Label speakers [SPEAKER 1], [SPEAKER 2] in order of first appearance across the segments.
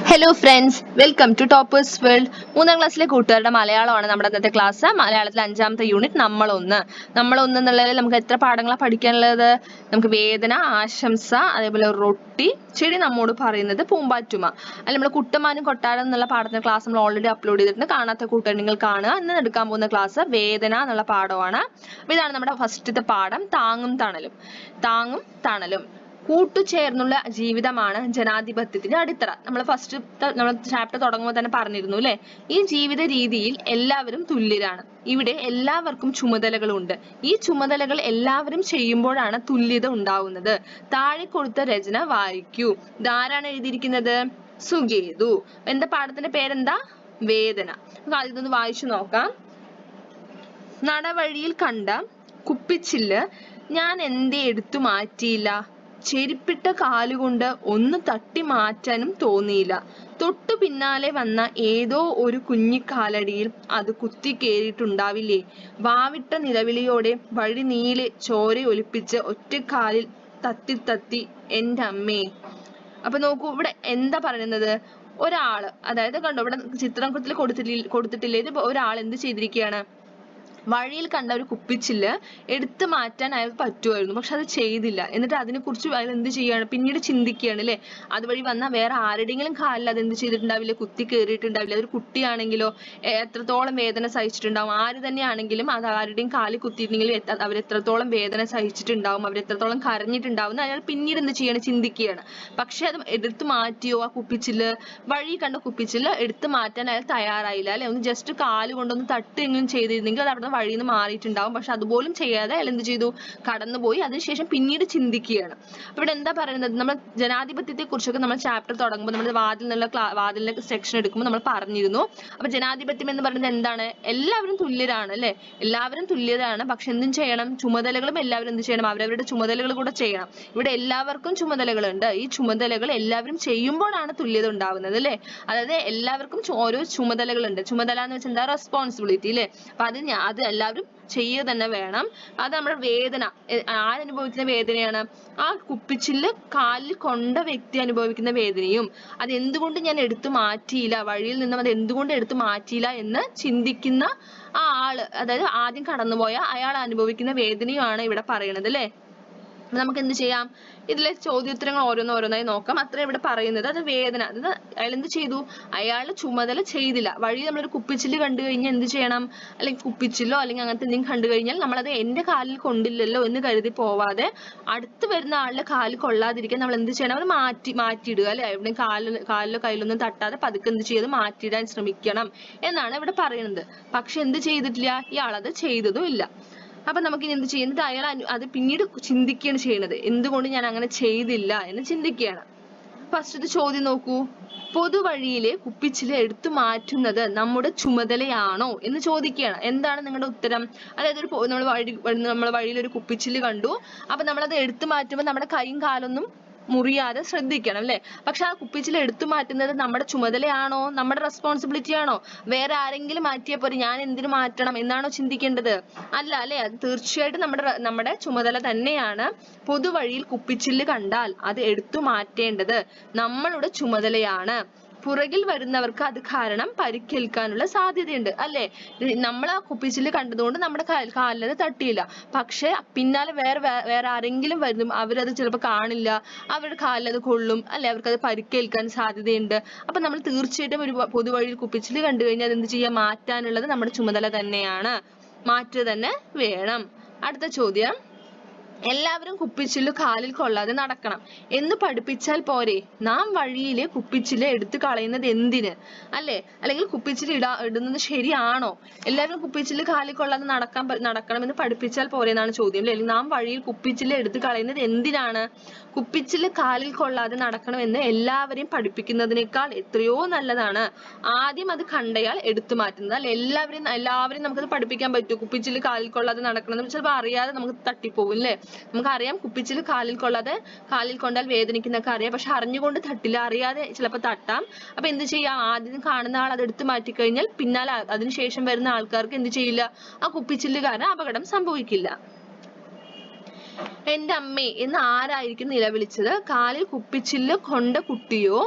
[SPEAKER 1] Hello friends, welcome to toppers world. 3ാം ക്ലാസ്സിലെ കൂട്ടുകാരുടെ മലയാളമാണ് നമ്മുടെ ഇന്നത്തെ ക്ലാസ്. മലയാളത്തിലെ 5ാമത്തെ യൂണിറ്റ് നമ്മളൊന്ന് എന്നുള്ളതിൽ നമുക്ക് എത്ര പാഠങ്ങളാണ് പഠിക്കാനുള്ളത്? നമുക്ക് വേദന, ആശംസ, അതേപോലെ റൊട്ടി, ചെടി നമ്മോട് പറയുന്നത്, പൂമ്പാറ്റുമ. അല്ല, നമ്മൾ കുട്ടമാനും കൊട്ടാരം എന്നുള്ള പാഠത്തിന്റെ ക്ലാസ് നമ്മൾ ഓൾറെഡി അപ്ലോഡ് ചെയ്തിട്ടുണ്ട്. കാണാത്ത കൂട്ടുകാർ നിങ്ങൾ കാണുക. ഇന്ന് എടുക്കാൻ പോകുന്ന ക്ലാസ് വേദന എന്നുള്ള പാഠമാണ്. അപ്പോൾ ഇതാണ് നമ്മുടെ ഫസ്റ്റത്തെ പാഠം, താങ്ങും തണലും. കൂട്ടുചേർന്നുള്ള ജീവിതമാണ് ജനാധിപത്യത്തിന്റെ അടിത്തറ. നമ്മൾ ചാപ്റ്റർ തുടങ്ങുമ്പോൾ തന്നെ പറഞ്ഞിരുന്നു അല്ലെ. ഈ ജീവിത രീതിയിൽ എല്ലാവരും തുല്യരാണ്. ഇവിടെ എല്ലാവർക്കും ചുമതലകളുണ്ട്. ഈ ചുമതലകൾ എല്ലാവരും ചെയ്യുമ്പോഴാണ് തുല്യത ഉണ്ടാവുന്നത്. താഴെ കൊടുത്ത രചന വായിക്കൂ. ഇതാരാണ് എഴുതിയിരിക്കുന്നത്? സുഗേതു. എന്താ പാഠത്തിന്റെ പേരെന്താ? വേദന. നമുക്ക് ഇതൊന്ന് വായിച്ചു നോക്കാം. നടവഴിയിൽ കണ്ട കുപ്പിച്ചില്ല് ഞാൻ എന്തേ എടുത്തു മാറ്റിയില്ല. ചെരുപ്പിട്ട കാലുകൊണ്ട് ഒന്ന് തട്ടി മാറ്റാനും തോന്നിയില്ല. തൊട്ടു പിന്നാലെ വന്ന ഏതോ ഒരു കുഞ്ഞിക്കാലടിയിൽ അത് കുത്തിക്കേറിയിട്ടുണ്ടാവില്ലേ. വാവിട്ട നിലവിളിയോടെ വഴി നീളെ ചോര ഒലിപ്പിച്ച് ഒറ്റക്കാലിൽ തത്തി എൻ്റെ അമ്മേ. അപ്പൊ നോക്കൂ, ഇവിടെ എന്താ പറയുന്നത്? ഒരാള്, അതായത് കണ്ടോ, ഇവിടെ ചിത്രത്തിൽ കൊടുത്തിട്ടില്ലേ, ഇത് ഒരാൾ എന്ത് ചെയ്തിരിക്കുകയാണ്? വഴിയിൽ കണ്ട ഒരു കുപ്പിച്ചില്ല് എടുത്തു മാറ്റാൻ അയാൾക്ക് പറ്റുമായിരുന്നു, പക്ഷെ അത് ചെയ്തില്ല. എന്നിട്ട് അതിനെക്കുറിച്ച് അയാൾ എന്ത് ചെയ്യാണ്? പിന്നീട് ചിന്തിക്കുകയാണ് അല്ലെ. അതുവഴി വന്ന വേറെ ആരുടെയെങ്കിലും കാലിൽ അത് എന്ത് ചെയ്തിട്ടുണ്ടാവില്ല? കുത്തി കയറിയിട്ടുണ്ടാവില്ല. അതൊരു കുട്ടിയാണെങ്കിലോ എത്രത്തോളം വേദന സഹിച്ചിട്ടുണ്ടാവും. ആര് തന്നെയാണെങ്കിലും അത് ആരുടെയും കാലിൽ കുത്തിയിട്ടുണ്ടെങ്കിൽ അവരെത്രത്തോളം വേദന സഹിച്ചിട്ടുണ്ടാവും, അവരെത്രത്തോളം കരഞ്ഞിട്ടുണ്ടാവും അയാൾ പിന്നീട് എന്ത് ചെയ്യാണ്? ചിന്തിക്കുകയാണ്. പക്ഷെ അത് എടുത്തു മാറ്റിയോ? ആ കുപ്പിച്ചില്ല്, വഴി കണ്ട കുപ്പിച്ചില്ല് എടുത്തു മാറ്റാൻ അയാൾ തയ്യാറായില്ല അല്ലെ. ഒന്ന് ജസ്റ്റ് കാല് കൊണ്ടൊന്ന് തട്ടുകയെങ്കിലും ചെയ്തിരുന്നെങ്കിൽ അത് അവിടെ വഴിയിൽ നിന്ന് മാറിയിട്ടുണ്ടാവും. പക്ഷെ അതുപോലും ചെയ്യാതെ അയാൾ എന്ത് ചെയ്തു? കടന്നുപോയി. അതിനുശേഷം പിന്നീട് ചിന്തിക്കുകയാണ്. അപ്പൊ ഇവിടെ എന്താ പറയുന്നത്? നമ്മൾ ജനാധിപത്യത്തെ കുറിച്ചൊക്കെ നമ്മൾ ചാപ്റ്റർ തുടങ്ങുമ്പോൾ നമ്മൾ വാതിലിന്റെ സെക്ഷൻ എടുക്കുമ്പോൾ നമ്മൾ പറഞ്ഞിരുന്നു. അപ്പൊ ജനാധിപത്യം എന്ന് പറയുന്നത് എന്താണ്? എല്ലാവരും തുല്യരാണ് അല്ലെ. എല്ലാവരും തുല്യരാണ്. പക്ഷെ എന്തും ചെയ്യണം? ചുമതലകളും എല്ലാവരും എന്ത് ചെയ്യണം? അവരവരുടെ ചുമതലകൾ കൂടെ ചെയ്യണം. ഇവിടെ എല്ലാവർക്കും ചുമതലകളുണ്ട്. ഈ ചുമതലകൾ എല്ലാവരും ചെയ്യുമ്പോഴാണ് തുല്യത ഉണ്ടാവുന്നത് അല്ലെ. അതായത് എല്ലാവർക്കും ഓരോ ചുമതലകളുണ്ട്. ചുമതല എന്ന് വെച്ചാൽ എന്താ? റെസ്പോൺസിബിലിറ്റി അല്ലെ. അപ്പൊ അത് എല്ലാവരും ചെയ്യുക തന്നെ വേണം. അത് നമ്മുടെ വേദന ആരനുഭവിക്കുന്ന വേദനയാണ്? ആ കുപ്പിച്ചില്ല് കാലിൽ കൊണ്ട വ്യക്തി അനുഭവിക്കുന്ന വേദനയും, അത് എന്തുകൊണ്ട് ഞാൻ എടുത്തു മാറ്റിയില്ല, വഴിയിൽ നിന്നും അത് എന്തുകൊണ്ട് എടുത്തു മാറ്റിയില്ല എന്ന് ചിന്തിക്കുന്ന ആ ആള്, അതായത് ആദ്യം കടന്നുപോയ അയാൾ അനുഭവിക്കുന്ന വേദനയുമാണ് ഇവിടെ പറയണത് അല്ലെ. നമുക്ക് എന്ത് ചെയ്യാം? ഇതിലെ ചോദ്യോത്തരങ്ങൾ ഓരോന്നായി നോക്കാം. അത്ര ഇവിടെ പറയുന്നത് അത് വേദന. അത് അയാൾ എന്ത് ചെയ്തു? അയാളുടെ ചുമതല ചെയ്തില്ല. വഴി നമ്മളൊരു കുപ്പിച്ചില്ല് കണ്ടു കഴിഞ്ഞാൽ എന്ത് ചെയ്യണം? അല്ലെങ്കിൽ കുപ്പിച്ചില്ലോ അല്ലെങ്കിൽ അങ്ങനത്തെ എന്തെങ്കിലും കണ്ടു കഴിഞ്ഞാൽ നമ്മളത് എന്റെ കാലിൽ കൊണ്ടില്ലല്ലോ എന്ന് കരുതി പോവാതെ അടുത്ത് വരുന്ന ആളുടെ കാലിൽ കൊള്ളാതിരിക്കാൻ നമ്മൾ എന്ത് ചെയ്യണം? അത് മാറ്റിയിടുക അല്ലെ. എവിടെ കാലിലോ കയ്യിലൊന്നും തട്ടാതെ പതുക്കെ എന്ത് ചെയ്ത് മാറ്റിയിടാൻ ശ്രമിക്കണം എന്നാണ് ഇവിടെ പറയുന്നത്. പക്ഷെ എന്ത് ചെയ്തിട്ടില്ല? ഇയാളത് ചെയ്തതും ഇല്ല. അപ്പൊ നമുക്ക് ഇനി എന്ത് ചെയ്യുന്നത്? അയാൾ അത് പിന്നീട് ചിന്തിക്കുകയാണ് ചെയ്യുന്നത്. എന്തുകൊണ്ട് ഞാൻ അങ്ങനെ ചെയ്തില്ല എന്ന് ചിന്തിക്കുകയാണ്. ഫസ്റ്റത്തെ ചോദ്യം നോക്കൂ. പൊതുവഴിയിലെ കുപ്പിച്ചില്ല് എടുത്തു മാറ്റുന്നത് നമ്മുടെ ചുമതലയാണോ എന്ന് ചോദിക്കുകയാണ്. എന്താണ് നിങ്ങളുടെ ഉത്തരം? അതായത് നമ്മൾ വഴിയിൽ ഒരു കുപ്പിച്ചില്ല് കണ്ടു. അപ്പൊ നമ്മളത് എടുത്തു മാറ്റുമ്പോൾ നമ്മുടെ കൈയും കാലൊന്നും മുറിയാതെ ശ്രദ്ധിക്കണം അല്ലെ. പക്ഷെ ആ കുപ്പിച്ചില്ല് എടുത്തു മാറ്റുന്നത് നമ്മുടെ ചുമതലയാണോ? നമ്മുടെ റെസ്പോൺസിബിലിറ്റി ആണോ? വേറെ ആരെങ്കിലും മാറ്റിയാൽ പോരെ, ഞാൻ എന്തിനു മാറ്റണം എന്നാണോ ചിന്തിക്കേണ്ടത്? അല്ല അല്ലെ. അത് തീർച്ചയായിട്ടും നമ്മുടെ ചുമതല തന്നെയാണ്. പൊതുവഴിയിൽ കുപ്പിച്ചില്ല് കണ്ടാൽ അത് എടുത്തു മാറ്റേണ്ടത് നമ്മളുടെ ചുമതലയാണ്. പുറകിൽ വരുന്നവർക്ക് അത് കാരണം പരിക്കേൽക്കാനുള്ള സാധ്യതയുണ്ട് അല്ലെ. നമ്മൾ ആ കുപ്പിച്ചില്ല് കണ്ടതുകൊണ്ട് നമ്മുടെ കാലിലത് തട്ടിയില്ല. പക്ഷെ പിന്നാലെ വേറെ ആരെങ്കിലും വരും, അവരത് ചിലപ്പോൾ കാണില്ല, അവരുടെ കാലിലത് കൊള്ളും അല്ലെ, അവർക്കത് പരിക്കേൽക്കാൻ സാധ്യതയുണ്ട്. അപ്പൊ നമ്മൾ തീർച്ചയായിട്ടും ഒരു പൊതുവഴിയിൽ കുപ്പിച്ചില്ല് കണ്ടു കഴിഞ്ഞാൽ എന്ത് ചെയ്യുക? മാറ്റാനുള്ളത് നമ്മുടെ ചുമതല തന്നെയാണ്. മാറ്റുക തന്നെ വേണം. അടുത്ത ചോദ്യം. എല്ലാവരും കുപ്പിച്ചില്ല് കാലിൽ കൊള്ളാതെ നടക്കണം എന്ന് പഠിപ്പിച്ചാൽ പോരെ? നാം വഴിയിലെ കുപ്പിച്ചില്ല് എടുത്തു കളയുന്നത് എന്തിന് അല്ലെ? അല്ലെങ്കിൽ കുപ്പിച്ചില്ല് ഇടുന്നത് ശരിയാണോ? എല്ലാവരും കുപ്പിച്ചില്ല് കാലിൽ കൊള്ളാതെ നടക്കണം എന്ന് പഠിപ്പിച്ചാൽ പോരെ എന്നാണ് ചോദ്യം അല്ലെ. അല്ലെങ്കിൽ നാം വഴിയിൽ കുപ്പിച്ചില്ല് എടുത്തു കളയുന്നത് എന്തിനാണ്? കുപ്പിച്ചില്ല് കാലിൽ കൊള്ളാതെ നടക്കണം എന്ന് എല്ലാവരെയും പഠിപ്പിക്കുന്നതിനേക്കാൾ എത്രയോ നല്ലതാണ് ആദ്യം അത് കണ്ടയാൾ എടുത്തു മാറ്റുന്നത് അല്ലെ. എല്ലാവരെയും നമുക്കത് പഠിപ്പിക്കാൻ പറ്റും. കുപ്പിച്ചില്ല് കാലിൽ കൊള്ളാതെ നടക്കണം എന്ന് ചിലപ്പോൾ അറിയാതെ നമുക്ക് തട്ടിപ്പോകും അല്ലെ. നമുക്കറിയാം കുപ്പിച്ചില്ല് കാലിൽ കൊണ്ടാൽ വേദനിക്കുന്നൊക്കെ അറിയാം. പക്ഷെ അറിഞ്ഞുകൊണ്ട് തട്ടില്ല, അറിയാതെ ചിലപ്പോൾ തട്ടാം. അപ്പൊ എന്ത് ചെയ്യാം? ആദ്യം കാണുന്ന ആൾ അത് എടുത്തു മാറ്റി കഴിഞ്ഞാൽ പിന്നാലെ അതിനുശേഷം വരുന്ന ആൾക്കാർക്ക് എന്ത് ചെയ്യില്ല? ആ കുപ്പിച്ചില്ല് കാരണം അപകടം സംഭവിക്കില്ല. എന്റെ അമ്മേ എന്ന് ആരായിരിക്കും നിലവിളിച്ചത്? കാലിൽ കുപ്പിച്ചില്ല് കൊണ്ട കുട്ടിയോ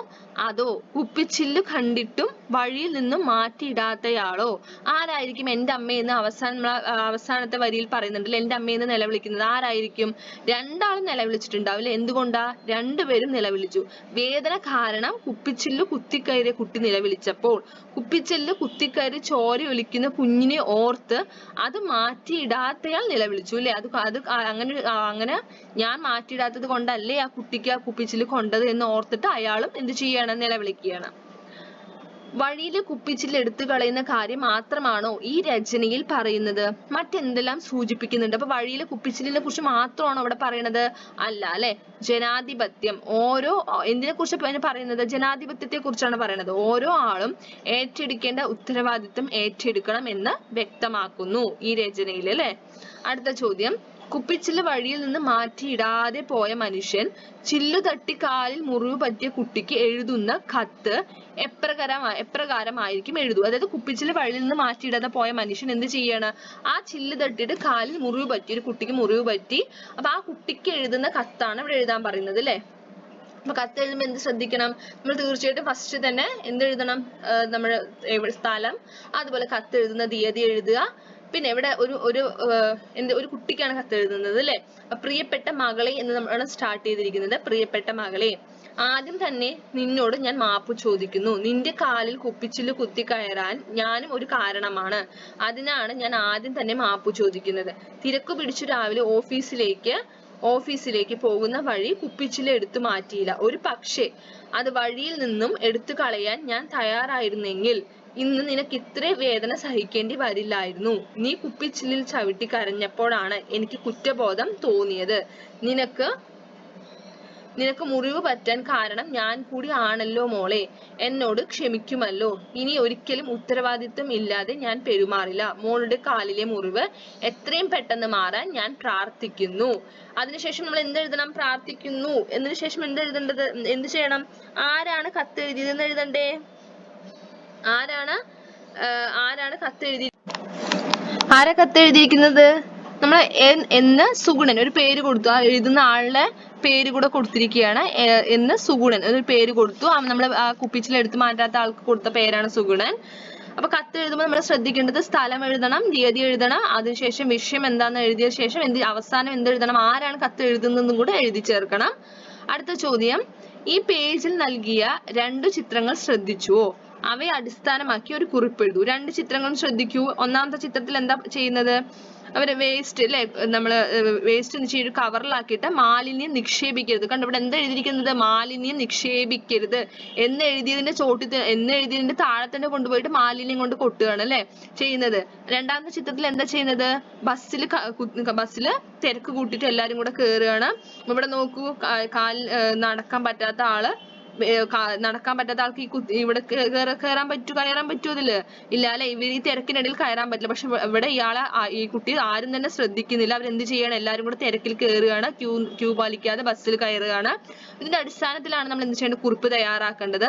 [SPEAKER 1] അതോ കുപ്പിച്ചില്ല് കണ്ടിട്ടും വഴിയിൽ നിന്നും മാറ്റിയിടാത്തയാളോ? ആരായിരിക്കും എന്റെ അമ്മ എന്ന് അവസാനത്തെ വരിയിൽ പറയുന്നുണ്ടല്ലോ, എന്റെ അമ്മയെന്ന് നിലവിളിക്കുന്നത് ആരായിരിക്കും? രണ്ടാളും നിലവിളിച്ചിട്ടുണ്ടാവില്ലേ? എന്തുകൊണ്ടാ? രണ്ടുപേരും നിലവിളിച്ചു. വേദന കാരണം കുപ്പിച്ചില്ല് കുത്തിക്കയറിയ കുട്ടി നിലവിളിച്ചപ്പോൾ കുപ്പിച്ചില്ല് കുത്തിക്കയറി ചോര ഒലിക്കുന്ന കുഞ്ഞിനെ ഓർത്ത് അത് മാറ്റിയിടാത്തയാൾ നിലവിളിച്ചു അല്ലെ? അത് അങ്ങനെ ഞാൻ മാറ്റിയിടാത്തത് കൊണ്ടല്ലേ ആ കുട്ടിക്ക് ആ കുപ്പിച്ചില്ല് കൊണ്ടത് എന്ന് ഓർത്തിട്ട് അയാളും എന്ത് ചെയ്യണം? നിലവിളിക്കുകയാണ്. വഴിയിലെ കുപ്പിച്ചില്ല് എടുത്തു കളയുന്ന കാര്യം മാത്രമാണോ ഈ രചനയിൽ പറയുന്നത്? മറ്റെന്തെല്ലാം സൂചിപ്പിക്കുന്നുണ്ട്? അപ്പൊ വഴിയിലെ കുപ്പിച്ചില്ലിനെ കുറിച്ച് മാത്രമാണോ അവിടെ പറയണത്? അല്ല അല്ലെ. ജനാധിപത്യം, എന്തിനെ കുറിച്ച് പറയുന്നത്? ജനാധിപത്യത്തെ കുറിച്ചാണ് പറയുന്നത്. ഓരോ ആളും ഏറ്റെടുക്കേണ്ട ഉത്തരവാദിത്വം ഏറ്റെടുക്കണം എന്ന് വ്യക്തമാക്കുന്നു ഈ രചനയിൽ അല്ലെ. അടുത്ത ചോദ്യം, കുപ്പിച്ചില്ല് വഴിയിൽ നിന്ന് മാറ്റിയിടാതെ പോയ മനുഷ്യൻ ചില്ലു തട്ടി കാലിൽ മുറിവ് പറ്റിയ കുട്ടിക്ക് എഴുതുന്ന കത്ത് എപ്രകാരമായിരിക്കും എഴുതുക? അതായത് കുപ്പിച്ചില്ല് വഴിയിൽ നിന്ന് മാറ്റിയിടാതെ പോയ മനുഷ്യൻ എന്ത് ചെയ്യാണ്? ആ ചില്ല് തട്ടിയിട്ട് കാലിൽ മുറിവ് പറ്റി, ഒരു കുട്ടിക്ക് മുറിവ് പറ്റി. അപ്പൊ ആ കുട്ടിക്ക് എഴുതുന്ന കത്താണ് ഇവിടെ എഴുതാൻ പറയുന്നത് അല്ലെ. അപ്പൊ കത്ത് എഴുതുമ്പോൾ എന്ത് ശ്രദ്ധിക്കണം? നമ്മൾ തീർച്ചയായിട്ടും ഫസ്റ്റ് തന്നെ എന്തെഴുതണം? നമ്മുടെ സ്ഥലം, അതുപോലെ കത്ത് എഴുതുന്ന തീയതി എഴുതുക. പിന്നെ ഇവിടെ ഒരു കുട്ടിക്കാണ് കത്ത് എഴുതുന്നത് അല്ലെ. പ്രിയപ്പെട്ട മകളെ എന്ന് നമ്മളാണ് സ്റ്റാർട്ട് ചെയ്തിരിക്കുന്നത്. പ്രിയപ്പെട്ട മകളെ, ആദ്യം തന്നെ നിന്നോട് ഞാൻ മാപ്പ് ചോദിക്കുന്നു. നിന്റെ കാലിൽ കുപ്പിച്ചില്ല് കുത്തി കയറാൻ ഞാനും ഒരു കാരണമാണ്. അതിനാണ് ഞാൻ ആദ്യം തന്നെ മാപ്പ് ചോദിക്കുന്നത്. തിരക്കു പിടിച്ചു രാവിലെ ഓഫീസിലേക്ക് പോകുന്ന വഴി കുപ്പിച്ചില്ല് എടുത്തു മാറ്റിയില്ല. ഒരു പക്ഷേ അത് വഴിയിൽ നിന്നും എടുത്തു കളയാൻ ഞാൻ തയ്യാറായിരുന്നെങ്കിൽ ഇന്ന് നിനക്ക് ഇത്ര വേദന സഹിക്കേണ്ടി വരില്ലായിരുന്നു. നീ കുപ്പിച്ചില്ലിൽ ചവിട്ടി കരഞ്ഞപ്പോഴാണ് എനിക്ക് കുറ്റബോധം തോന്നിയത്. നിനക്ക് മുറിവ് പറ്റാൻ കാരണം ഞാൻ കൂടി ആണല്ലോ മോളെ. എന്നോട് ക്ഷമിക്കുമല്ലോ. ഇനി ഒരിക്കലും ഉത്തരവാദിത്വം ഇല്ലാതെ ഞാൻ പെരുമാറില്ല. മോളുടെ കാലിലെ മുറിവ് എത്രയും പെട്ടെന്ന് മാറാൻ ഞാൻ പ്രാർത്ഥിക്കുന്നു. അതിനുശേഷം നമ്മൾ എന്തെഴുതണം? പ്രാർത്ഥിക്കുന്നു. എന്നതിന് ശേഷം എന്തെഴുതേണ്ടത്? എന്ത് ചെയ്യണം? ആരാണ് കത്ത് എഴുതിയതെന്ന് എഴുതണ്ടേ? ആരാണ് കത്തെഴുതിയിരിക്കുന്നത്? നമ്മൾ എന്ന് സുഗുണൻ ഒരു പേര് കൊടുത്തു. ആ എഴുതുന്ന ആളുടെ പേര് കൂടെ കൊടുത്തിരിക്കുകയാണ്. എന്ന് സുഗുണൻ ഒരു പേര് കൊടുത്തു. നമ്മൾ ആ കുപ്പിച്ചില്ല് എടുത്തു മാറ്റാത്ത ആൾക്ക് കൊടുത്ത പേരാണ് സുഗുണൻ. അപ്പൊ കത്ത് എഴുതുമ്പോൾ നമ്മൾ ശ്രദ്ധിക്കേണ്ടത് സ്ഥലം എഴുതണം, തീയതി എഴുതണം, അതിനുശേഷം വിഷയം എന്താന്ന് എഴുതിയ ശേഷം അവസാനം എന്തെഴുതണം? ആരാണ് കത്ത് എഴുതുന്നതെന്നും കൂടെ എഴുതി ചേർക്കണം. അടുത്ത ചോദ്യം, ഈ പേജിൽ നൽകിയ 2 ചിത്രങ്ങൾ ശ്രദ്ധിച്ചുവോ? അവയെ അടിസ്ഥാനമാക്കി ഒരു കുറിപ്പ് എഴുതൂ. 2 ചിത്രങ്ങളും ശ്രദ്ധിക്കൂ. ഒന്നാമത്തെ ചിത്രത്തിൽ എന്താ ചെയ്യുന്നത്? അവര് വേസ്റ്റ് അല്ലെ, നമ്മള് വേസ്റ്റ് ഒരു കവറിലാക്കിയിട്ട് മാലിന്യം നിക്ഷേപിക്കരുത്. കണ്ടോ ഇവിടെ എന്താ എഴുതിയിരിക്കുന്നത്? മാലിന്യം നിക്ഷേപിക്കരുത് എന്ന് എഴുതിയതിന്റെ താഴെ തന്നെ കൊണ്ടുപോയിട്ട് മാലിന്യം കൊണ്ട് കൊട്ടുകയാണ് അല്ലെ ചെയ്യുന്നത്. രണ്ടാമത്തെ ചിത്രത്തിൽ എന്താ ചെയ്യുന്നത്? ബസ്സില് തിരക്ക് കൂട്ടിയിട്ട് എല്ലാരും കൂടെ കേറുകയാണ്. ഇവിടെ നോക്കൂ, നടക്കാൻ പറ്റാത്ത ആൾക്ക് ഇവിടെ കയറാൻ പറ്റുമോ? ഇതില് ഇല്ല അല്ലെ. ഇവർ ഈ തിരക്കിനിടയിൽ കയറാൻ പറ്റില്ല. പക്ഷെ ഇവിടെ ഈ കുട്ടി ആരും തന്നെ ശ്രദ്ധിക്കുന്നില്ല. അവരെന്ത് ചെയ്യണം? എല്ലാരും കൂടെ തിരക്കിൽ കയറുകയാണ്, ക്യൂ പാലിക്കാതെ ബസ്സിൽ കയറുകയാണ്. ഇതിന്റെ അടിസ്ഥാനത്തിലാണ് നമ്മൾ എന്ത് ചെയ്യേണ്ടത്? കുറിപ്പ് തയ്യാറാക്കേണ്ടത്.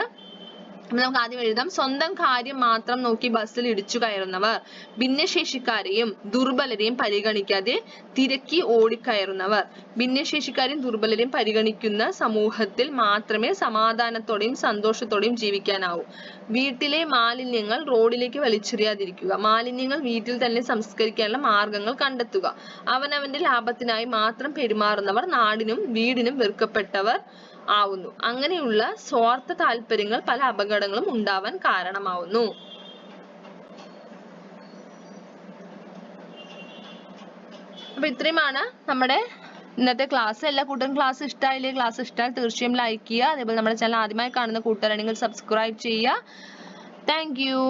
[SPEAKER 1] നമുക്ക് ആദ്യം എഴുതാം. സ്വന്തം കാര്യം മാത്രം നോക്കി ബസ്സിൽ ഇടിച്ചു കയറുന്നവർ, ഭിന്നശേഷിക്കാരെയും ദുർബലരെയും പരിഗണിക്കാതെ തിരക്കി ഓടിക്കയറുന്നവർ. ഭിന്നശേഷിക്കാരെയും ദുർബലരെയും പരിഗണിക്കുന്ന സമൂഹത്തിൽ മാത്രമേ സമാധാനത്തോടെയും സന്തോഷത്തോടെയും ജീവിക്കാനാവൂ. വീട്ടിലെ മാലിന്യങ്ങൾ റോഡിലേക്ക് വലിച്ചെറിയാതിരിക്കുക. മാലിന്യങ്ങൾ വീട്ടിൽ തന്നെ സംസ്കരിക്കാനുള്ള മാർഗങ്ങൾ കണ്ടെത്തുക. അവനവന്റെ ലാഭത്തിനായി മാത്രം പെരുമാറുന്നവർ നാടിനും വീടിനും വെറുക്കപ്പെട്ടവർ ആവുന്നു. അങ്ങനെയുള്ള സ്വാർത്ഥ താല്പര്യങ്ങൾ പല അപകടങ്ങളും ഉണ്ടാവാൻ കാരണമാവുന്നു. അപ്പൊ ഇത്രയുമാണ് നമ്മുടെ ഇന്നത്തെ ക്ലാസ്. എല്ലാ കൂട്ടരും ക്ലാസ് ഇഷ്ടമായില്ലേ? ക്ലാസ് ഇഷ്ടമായി തീർച്ചയായും ലൈക്ക് ചെയ്യുക. അതേപോലെ നമ്മുടെ ചാനൽ ആദ്യമായി കാണുന്ന കൂട്ടുകാരാണെങ്കിൽ സബ്സ്ക്രൈബ് ചെയ്യുക. Thank you.